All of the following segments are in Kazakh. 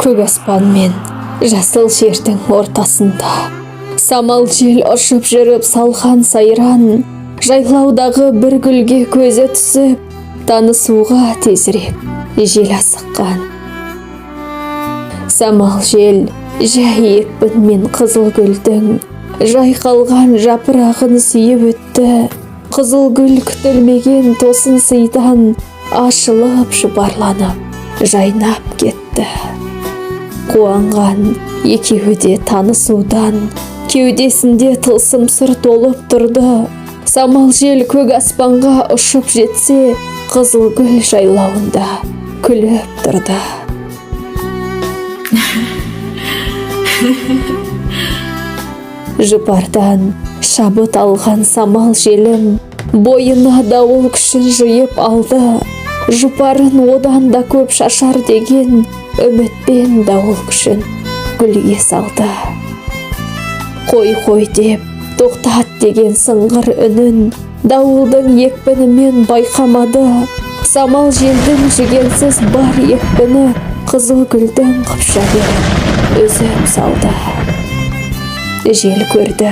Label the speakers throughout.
Speaker 1: көк аспан мен жасыл жердің ортасында самал жел ұшып жүріп салған сайран, жайлаудағы бір гүлге көзі түсіп, танысуға тезірек жел асыққан. Самал жел жай екпін мен қызыл гүлдің жайқалған жапырағын сүйіп өтті. Қызыл гүл күтілмеген тосын сыйдан ашылып жұпарланып, жайнап кетті. Қуанған екеуі де танысудан, кеудесінде тылсым сыр толып тұрды. Самал жел көк аспанға ұшып жетсе, қызыл гүл жайлауында күліп тұрды. Жұпардан шабыт алған самал желім бойына дауыл күшін жиып алды. Жұпарын одан да көп шашар деген үмітпен дауыл күшін гүлге салды. Қой деп тоқтат деген сыңғыр үнін дауылдың екпінімен байқамады. Самал желдің жігенсіз бар екпіні қызыл гүлдің қыпша беріп үзіп салды. Жел көрді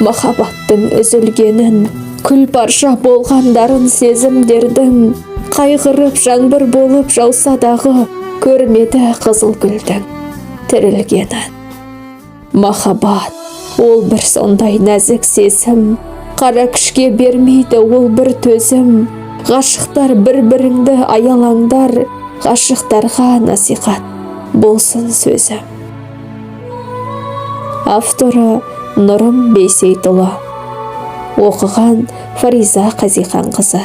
Speaker 1: махаббаттың үзілгенін, күл парша болғандарын сезімдердің, қайғырып жаңбыр болып жауса дағы көрмеді қызыл гүлдің тірілгенін. Махаббат ол бір сондай нәзік сезім, қара күшке бермейді ол бір төзім. Ғашықтар бір-біріңді аялаңдар, ғашықтарға насихат болсын сөзім. Авторы Нұрым Бейсейтұлы. Оқыған Фариза Қазиқанқызы.